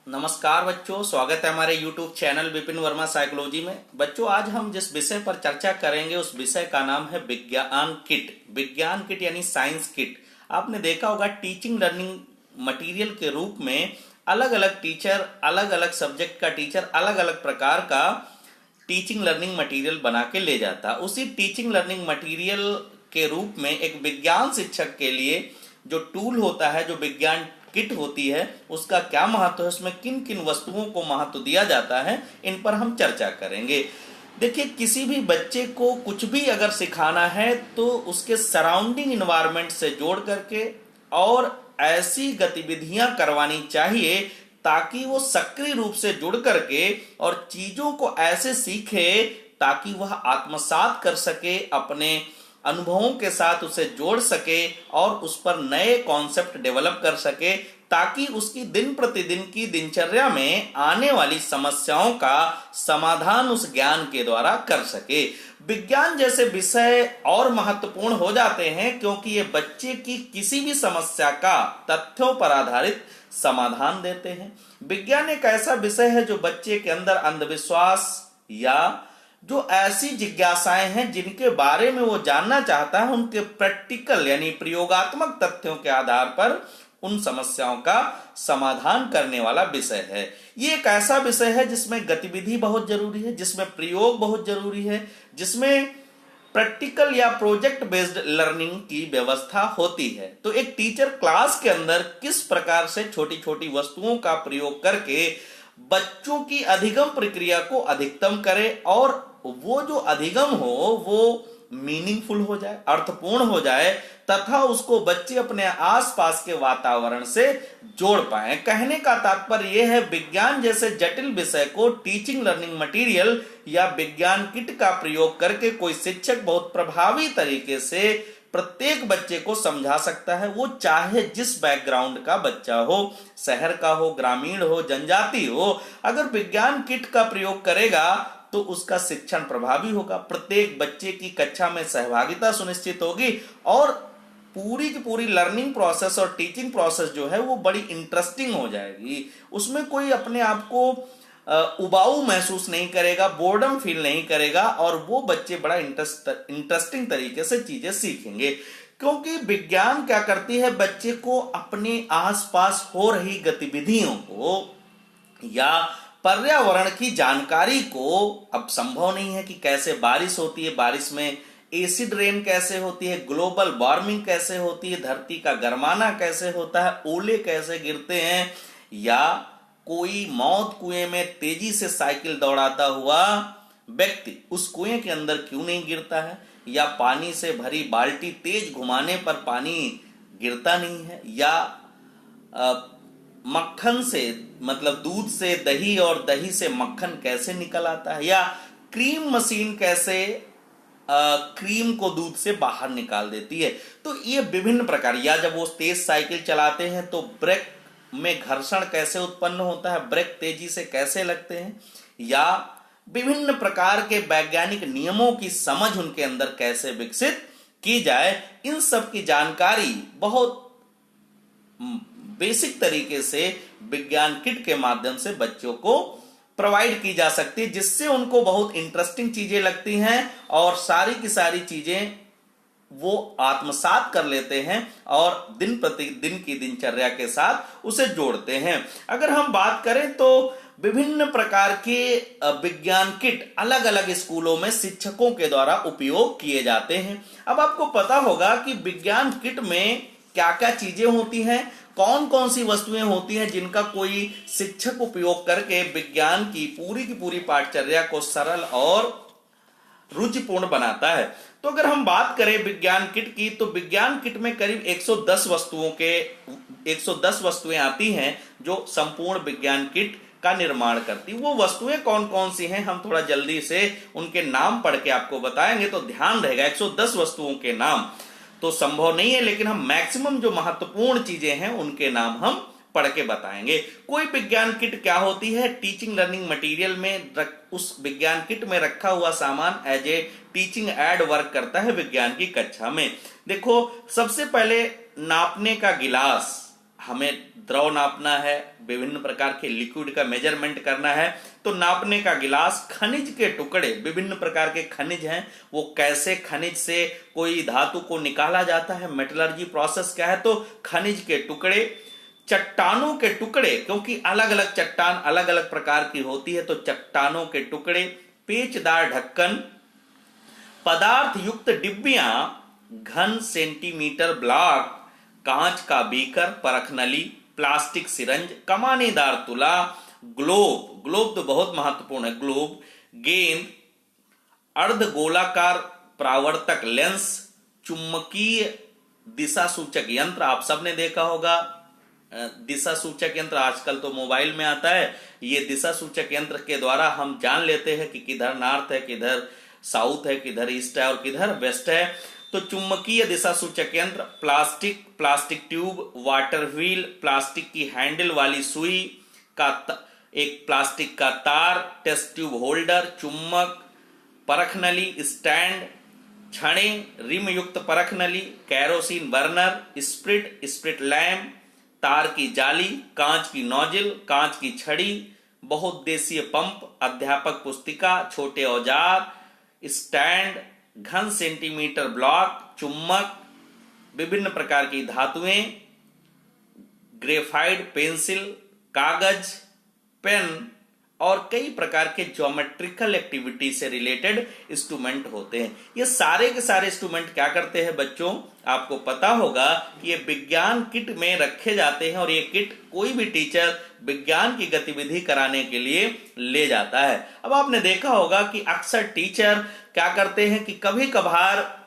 नमस्कार बच्चों, स्वागत है हमारे YouTube channel Vipin Verma psychology में। बच्चों, आज हम जिस विषय पर चर्चा करेंगे उस विषय का नाम है विज्ञान किट। विज्ञान किट यानी साइंस किट। आपने देखा होगा टीचिंग लर्निंग मटेरियल के रूप में अलग अलग टीचर, अलग अलग सब्जेक्ट का टीचर अलग अलग प्रकार का टीचिंग लर्निंग मटेरियल बना के ले जाता। उसी टीचिंग लर्निंग मटेरियल के रूप में एक विज्ञान शिक्षक के लिए जो टूल होता है, जो विज्ञान किट होती है, उसका क्या महत्व है, उसमें किन किन वस्तुओं को महत्व दिया जाता है, इन पर हम चर्चा करेंगे। देखिए, किसी भी बच्चे को कुछ भी अगर सिखाना है तो उसके सराउंडिंग इन्वायरमेंट से जोड़ करके और ऐसी गतिविधियां करवानी चाहिए ताकि वो सक्रिय रूप से जुड़ करके और चीजों को ऐसे सीखे ताकि वह आत्मसात कर सके, अपने अनुभवों के साथ उसे जोड़ सके और उस पर नए कॉन्सेप्ट डेवलप कर सके, ताकि उसकी दिन प्रतिदिन की दिनचर्या में आने वाली समस्याओं का समाधान उस ज्ञान के द्वारा कर सके। विज्ञान जैसे विषय और महत्वपूर्ण हो जाते हैं क्योंकि ये बच्चे की किसी भी समस्या का तथ्यों पर आधारित समाधान देते हैं। विज्ञान एक ऐसा विषय है जो बच्चे के अंदर अंधविश्वास या जो ऐसी जिज्ञासाएं हैं जिनके बारे में वो जानना चाहता है, उनके प्रैक्टिकल यानी प्रयोगात्मक तथ्यों के आधार पर उन समस्याओं का समाधान करने वाला विषय है। ये एक ऐसा विषय है जिसमें गतिविधि बहुत जरूरी है, जिसमें प्रयोग बहुत जरूरी है, जिसमें प्रैक्टिकल या प्रोजेक्ट बेस्ड लर्निंग की व्यवस्था होती है। तो एक टीचर क्लास के अंदर किस प्रकार से छोटी छोटी वस्तुओं का प्रयोग करके बच्चों की अधिगम प्रक्रिया को अधिकतम करे और वो जो अधिगम हो वो मीनिंगफुल हो जाए, अर्थपूर्ण हो जाए, तथा उसको बच्चे अपने आसपास के वातावरण से जोड़ पाए। कहने का तात्पर्य यह है, विज्ञान जैसे जटिल विषय को टीचिंग लर्निंग मटेरियल या विज्ञान किट का प्रयोग करके कोई शिक्षक बहुत प्रभावी तरीके से प्रत्येक बच्चे को समझा सकता है। वो चाहे जिस बैकग्राउंड का बच्चा हो, शहर का हो, ग्रामीण हो, जनजाति हो, अगर विज्ञान किट का प्रयोग करेगा तो उसका शिक्षण प्रभावी होगा। प्रत्येक बच्चे की कक्षा में सहभागिता सुनिश्चित होगी और पूरी की पूरी लर्निंग प्रोसेस और टीचिंग प्रोसेस जो है वो बड़ी इंटरेस्टिंग हो जाएगी। उसमें कोई अपने आप को उबाऊ महसूस नहीं करेगा, बोर्डम फील नहीं करेगा और वो बच्चे बड़ा इंटरेस्टिंग तरीके से चीजें सीखेंगे। क्योंकि विज्ञान क्या करती है, बच्चे को अपने आसपास हो रही गतिविधियों को या पर्यावरण की जानकारी को, अब संभव नहीं है कि कैसे बारिश होती है, बारिश में एसिड रेन कैसे होती है, ग्लोबल वार्मिंग कैसे होती है, धरती का गर्माना कैसे होता है, ओले कैसे गिरते हैं, या कोई मौत कुएं में तेजी से साइकिल दौड़ाता हुआ व्यक्ति उस कुएं के अंदर क्यों नहीं गिरता है, या पानी से भरी बाल्टी तेज घुमाने पर पानी गिरता नहीं है, या मक्खन से मतलब दूध से दही और दही से मक्खन कैसे निकल आता है, या क्रीम मशीन कैसे क्रीम को दूध से बाहर निकाल देती है। तो ये विभिन्न प्रकार, या जब वो तेज साइकिल चलाते हैं तो ब्रेक में घर्षण कैसे उत्पन्न होता है, ब्रेक तेजी से कैसे लगते हैं, या विभिन्न प्रकार के वैज्ञानिक नियमों की समझ उनके अंदर कैसे विकसित की जाए, इन सब की जानकारी बहुत बेसिक तरीके से विज्ञान किट के माध्यम से बच्चों को प्रोवाइड की जा सकती है, जिससे उनको बहुत इंटरेस्टिंग चीजें लगती हैं और सारी की सारी चीजें वो आत्मसात कर लेते हैं और दिन प्रतिदिन की दिनचर्या के साथ उसे जोड़ते हैं। अगर हम बात करें तो विभिन्न प्रकार के विज्ञान किट अलग अलग स्कूलों में शिक्षकों के द्वारा उपयोग किए जाते हैं। अब आपको पता होगा कि विज्ञान किट में क्या क्या चीजें होती हैं, कौन कौन सी वस्तुएं होती हैं जिनका कोई शिक्षक उपयोग करके विज्ञान की पूरी पाठचर्या को सरल और रुचिपूर्ण बनाता है। तो अगर हम बात करें विज्ञान किट की, तो विज्ञान किट में करीब 110 वस्तुएं आती हैं जो संपूर्ण विज्ञान किट का निर्माण करती। वो वस्तुएं कौन कौन सी हैं, हम थोड़ा जल्दी से उनके नाम पढ़ के आपको बताएंगे तो ध्यान रहेगा। 110 वस्तुओं के नाम तो संभव नहीं है, लेकिन हम मैक्सिमम जो महत्वपूर्ण चीजें हैं उनके नाम हम पढ़ के बताएंगे। कोई विज्ञान किट क्या होती है, टीचिंग लर्निंग मटेरियल में उस विज्ञान किट में रखा हुआ सामान as a teaching aid work करता है विज्ञान की कक्षा में। देखो, सबसे पहले नापने का गिलास हमें द्रव नापना है, विभिन्न प्रकार के लिक्विड का मेजरमेंट करना है, तो नापने का गिलास, खनिज के टुकड़े, विभिन्न प्रकार के खनिज हैं, वो कैसे खनिज से कोई धातु को निकाला जाता है, मेटलर्जी प्रोसेस क्या है, तो खनिज के टुकड़े, चट्टानों के टुकड़े, क्योंकि अलग अलग चट्टान अलग अलग प्रकार की होती है, तो चट्टानों के टुकड़े, पेचदार ढक्कन, पदार्थ युक्त डिब्बियां, घन सेंटीमीटर ब्लॉक, कांच का बीकर, परखनली, प्लास्टिक सिरंज, कमानीदार तुला, ग्लोब, ग्लोब तो बहुत महत्वपूर्ण है, ग्लोब, गेंद, अर्धगोलाकार परावर्तक लेंस, चुंबकीय दिशा सूचक यंत्र, आप सबने देखा होगा दिशा सूचक यंत्र, आजकल तो मोबाइल में आता है। ये दिशा सूचक यंत्र के द्वारा हम जान लेते हैं कि किधर नॉर्थ है, किधर साउथ है, किधर ईस्ट है और किधर वेस्ट है। तो चुंबकीय दिशा सूचक यंत्र, plastic, plastic tube, water wheel, plastic की हैंडल वाली सुई का एक प्लास्टिक का तार, टेस्ट ट्यूब होल्डर, चुम्बक, परखनली स्टैंड, छड़े, रिम युक्त परखनली, कैरोसिन बर्नर, स्प्रिट लैम्प, तार की जाली, कांच की नोजल, कांच की छड़ी, बहुउद्देशीय पंप, अध्यापक पुस्तिका, छोटे औजार, स्टैंड, घन सेंटीमीटर ब्लॉक, चुम्बक, विभिन्न प्रकार की धातुएं, ग्रेफाइट पेंसिल, कागज, पेन और कई प्रकार के ज्योमेट्रिकल एक्टिविटी से रिलेटेड इंस्ट्रूमेंट होते हैं। ये सारे के सारे इंस्ट्रूमेंट क्या करते हैं बच्चों, आपको पता होगा कि ये विज्ञान किट में रखे जाते हैं और ये किट कोई भी टीचर विज्ञान की गतिविधि कराने के लिए ले जाता है। अब आपने देखा होगा कि अक्सर टीचर क्या करते हैं कि कभी कभार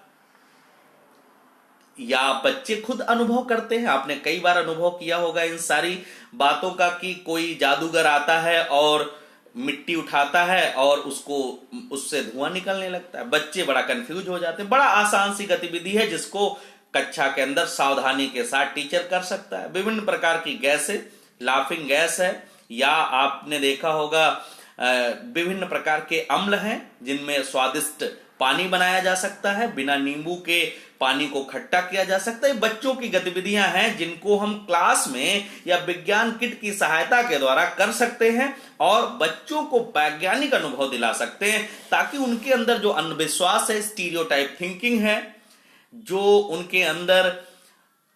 या बच्चे खुद अनुभव करते हैं, आपने कई बार अनुभव किया होगा इन सारी बातों का कि कोई जादूगर आता है और मिट्टी उठाता है और उससे धुआं निकलने लगता है, बच्चे बड़ा कंफ्यूज हो जाते हैं। बड़ा आसान सी गतिविधि है जिसको कक्षा के अंदर सावधानी के साथ टीचर कर सकता है। विभिन्न प्रकार की गैसें, लाफिंग गैस है, या आपने देखा होगा विभिन्न प्रकार के अम्ल हैं जिनमें स्वादिष्ट पानी बनाया जा सकता है, बिना नींबू के पानी को खट्टा किया जा सकता है। बच्चों की गतिविधियां हैं जिनको हम क्लास में या विज्ञान किट की सहायता के द्वारा कर सकते हैं और बच्चों को वैज्ञानिक अनुभव दिला सकते हैं, ताकि उनके अंदर जो अंधविश्वास है, स्टीरियोटाइप थिंकिंग है, जो उनके अंदर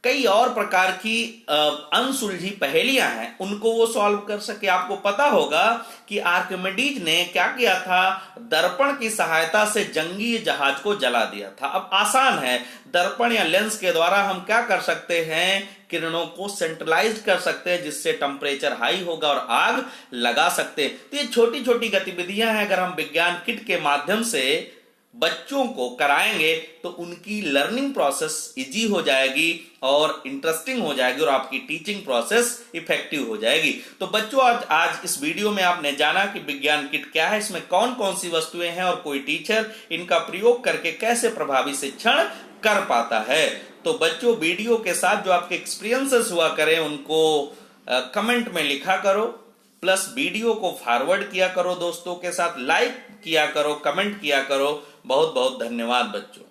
कई और प्रकार की अनसुलझी पहेलियां हैं, उनको वो सॉल्व कर सके। आपको पता होगा कि आर्किमिडीज ने क्या किया था, दर्पण की सहायता से जंगी जहाज को जला दिया था। अब आसान है, दर्पण या लेंस के द्वारा हम क्या कर सकते हैं, किरणों को सेंट्रलाइज कर सकते हैं, जिससे टेम्परेचर हाई होगा और आग लगा सकते हैं। तो ये छोटी छोटी गतिविधियां हैं, अगर हम विज्ञान किट के माध्यम से बच्चों को कराएंगे तो उनकी लर्निंग प्रोसेस इजी हो जाएगी और इंटरेस्टिंग हो जाएगी और आपकी टीचिंग प्रोसेस इफेक्टिव हो जाएगी। तो बच्चों आज इस वीडियो में आपने जाना कि विज्ञान किट क्या है, इसमें कौन कौन सी वस्तुएं हैं और कोई टीचर इनका प्रयोग करके कैसे प्रभावी शिक्षण कर पाता है। तो बच्चों वीडियो के साथ जो आपके एक्सपीरियंसेस हुआ करें उनको कमेंट में लिखा करो, प्लस वीडियो को फॉरवर्ड किया करो दोस्तों के साथ, लाइक किया करो, कमेंट किया करो। बहुत बहुत धन्यवाद बच्चों।